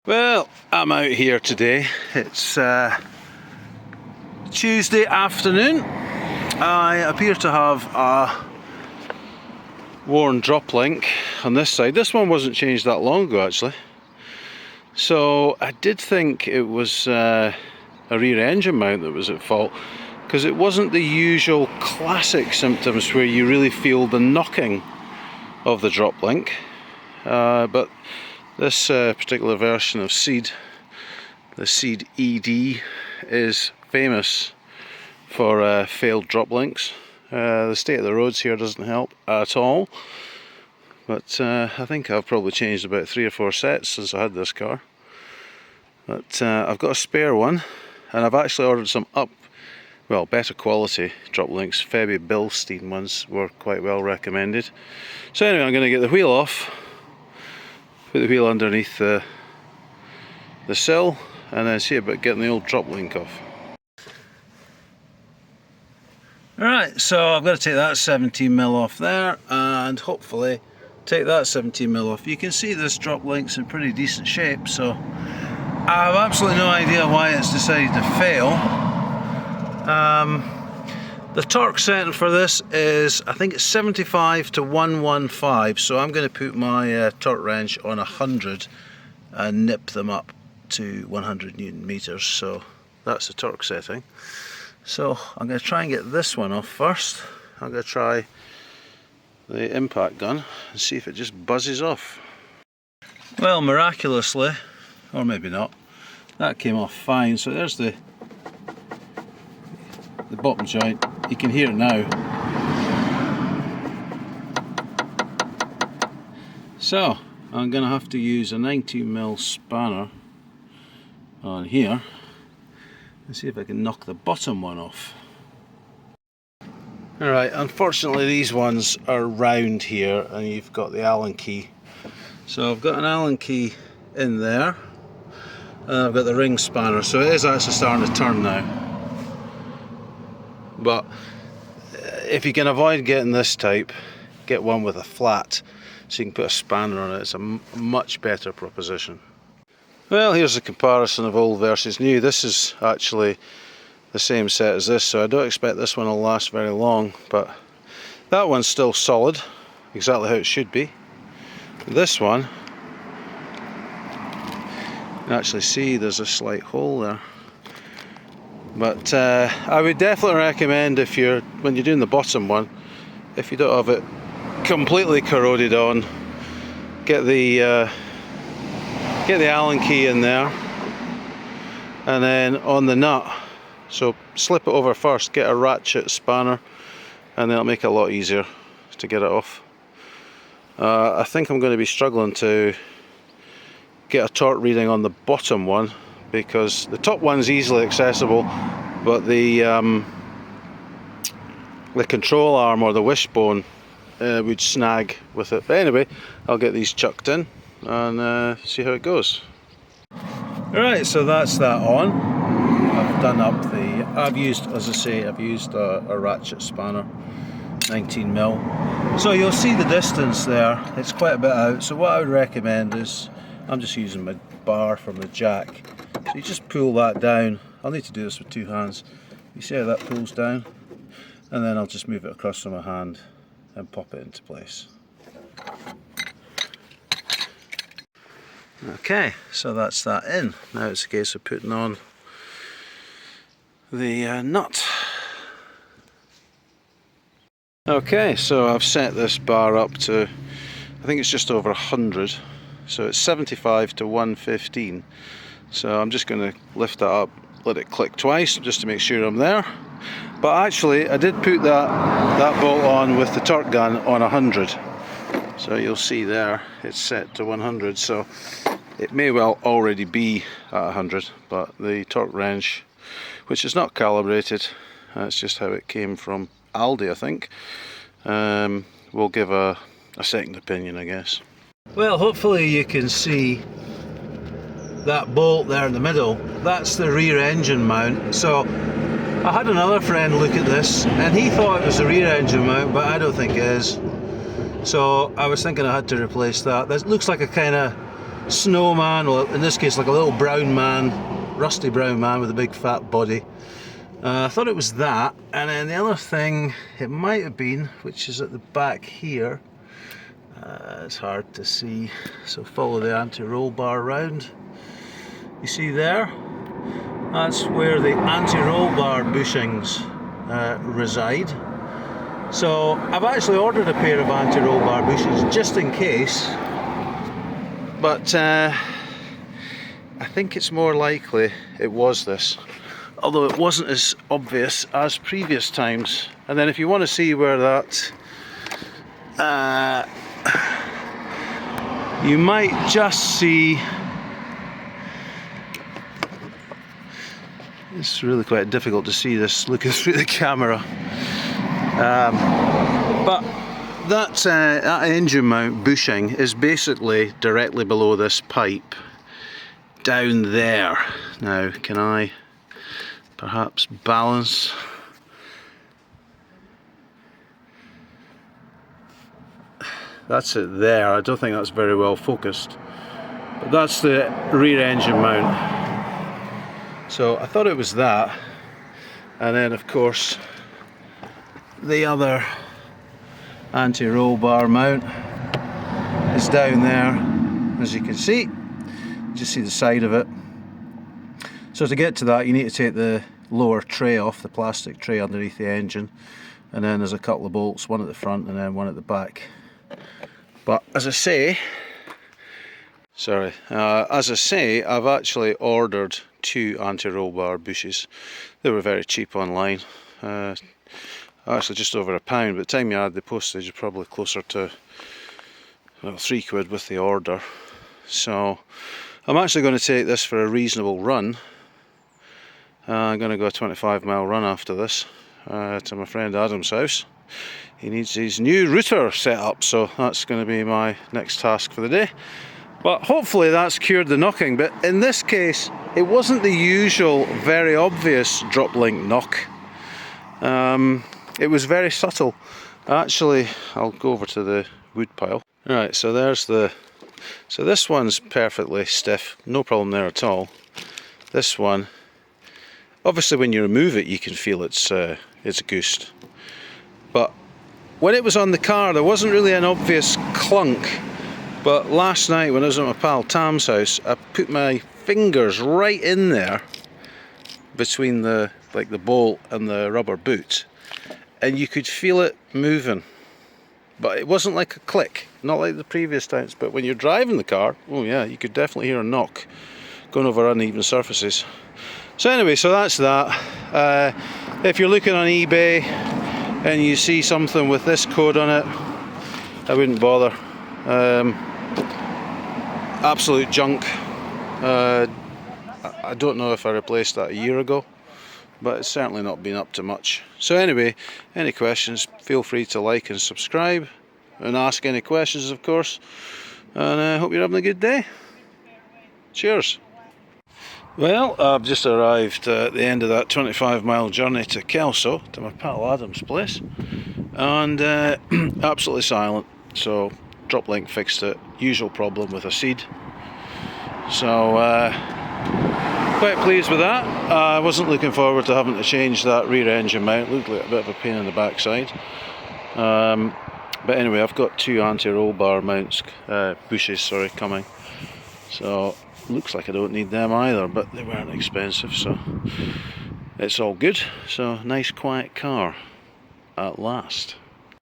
Well, I'm out here today. It's Tuesday afternoon. I appear to have a worn drop link on this side. This one wasn't changed that long ago actually. So I did think it was a rear engine mount that was at fault, because it wasn't the usual classic symptoms where you really feel the knocking of the drop link. But this particular version of Ceed, the Ceed ED, is famous for failed drop links. The state of the roads here doesn't help at all, but I think I've probably changed about 3 or 4 sets since I had this car. But I've got a spare one, and I've actually ordered some better quality drop links. Febby Bilstein ones were quite well recommended. So anyway, I'm going to get the wheel off, put the wheel underneath the sill, and then see about getting the old drop link off. Alright, so I've got to take that 17mm off there, and hopefully take that 17mm off. You can see this drop link's in pretty decent shape, so I have absolutely no idea why it's decided to fail. The torque setting for this is, I think it's 75 to 115, so I'm going to put my torque wrench on 100 and nip them up to 100 Newton meters. So that's the torque setting. So I'm going to try and get this one off first. I'm going to try the impact gun and see if it just buzzes off. Well, miraculously, or maybe not, that came off fine. So there's the bottom joint. You can hear it now. So I'm going to have to use a 19mm spanner on here and see if I can knock the bottom one off. Alright, unfortunately these ones are round here and you've got the Allen key. So I've got an Allen key in there, and I've got the ring spanner, so it is actually starting to turn now. But if you can avoid getting this type, get one with a flat so you can put a spanner on it. It's a much better proposition. Well, here's a comparison of old versus new. This is actually the same set as this, so I don't expect this one will last very long, but that one's still solid, exactly how it should be. This one, you can actually see there's a slight hole there. But I would definitely recommend, when you're doing the bottom one, if you don't have it completely corroded on, get the Allen key in there, and then on the nut, so slip it over first, get a ratchet spanner, and then it'll make it a lot easier to get it off. I think I'm going to be struggling to get a torque reading on the bottom one, because the top one's easily accessible, but the control arm or the wishbone would snag with it. But anyway, I'll get these chucked in and see how it goes. Right, so that's that on. I've done up I've used, as I say, I've used a ratchet spanner, 19mm. So you'll see the distance there, it's quite a bit out. So what I would recommend is, I'm just using my bar from the jack. So you just pull that down. I'll need to do this with 2 hands. You see how that pulls down? And then I'll just move it across from my hand and pop it into place. Okay, so that's that in. Now it's a case of putting on the nut. Okay, so I've set this bar up to, I think it's just over 100. So it's 75 to 115. So I'm just going to lift that up, let it click twice just to make sure I'm there. But actually I did put that bolt on with the torque gun on 100. So you'll see there it's set to 100, so it may well already be at 100, but the torque wrench, which is not calibrated, that's just how it came from Aldi I think, will give a second opinion, I guess. Well, hopefully you can see that bolt there in the middle. That's the rear engine mount. So I had another friend look at this and he thought it was a rear engine mount, but I don't think it is. So I was thinking I had to replace that. This looks like a kind of snowman, or in this case like a little brown man, rusty brown man with a big fat body. I thought it was that, and then the other thing it might have been, which is at the back here, it's hard to see, so follow the anti-roll bar round. You see there? That's where the anti-roll bar bushings reside. So I've actually ordered a pair of anti-roll bar bushings just in case, but I think it's more likely it was this, although it wasn't as obvious as previous times. And then if you want to see where that you might just see, it's really quite difficult to see this looking through the camera, but that engine mount bushing is basically directly below this pipe down there. Now can I perhaps balance? That's it there. I don't think that's very well focused, but that's the rear engine mount. So I thought it was that, and then of course the other anti-roll bar mount is down there, as you can see. Just see the side of it. So to get to that you need to take the lower tray off, the plastic tray underneath the engine, and then there's a couple of bolts, one at the front and then one at the back. But as I say, I've actually ordered 2 anti-roll bar bushes. They were very cheap online, actually just over £1. By the time you add the postage, you're probably closer to, well, £3 with the order. So I'm actually going to take this for a reasonable run. I'm going to go a 25-mile run after this to my friend Adam's house. He needs his new router set up, so that's going to be my next task for the day. But hopefully that's cured the knocking. But in this case, it wasn't the usual very obvious drop link knock. It was very subtle. Actually, I'll go over to the wood pile. Right, so there's the, so this one's perfectly stiff, no problem there at all. This one, obviously when you remove it you can feel it's goosed. But when it was on the car there wasn't really an obvious clunk. But last night when I was at my pal Tam's house, I put my fingers right in there between the bolt and the rubber boot, and you could feel it moving. But it wasn't like a click, not like the previous times, but when you're driving the car, oh yeah, you could definitely hear a knock going over uneven surfaces. So anyway, so that's that. If you're looking on eBay and you see something with this code on it, I wouldn't bother. Absolute junk. I don't know if I replaced that a year ago, but it's certainly not been up to much. So anyway, any questions, feel free to like and subscribe and ask any questions, of course, and I hope you're having a good day. Cheers. Well, I've just arrived at the end of that 25-mile journey to Kelso, to my pal Adam's place, and absolutely silent. So drop link fixed it, usual problem with a Ceed. So quite pleased with that. I wasn't looking forward to having to change that rear engine mount. It looked like a bit of a pain in the backside. But anyway, I've got 2 anti-roll bar mounts, bushes, sorry, coming. So looks like I don't need them either, but they weren't expensive, so it's all good. So nice quiet car at last.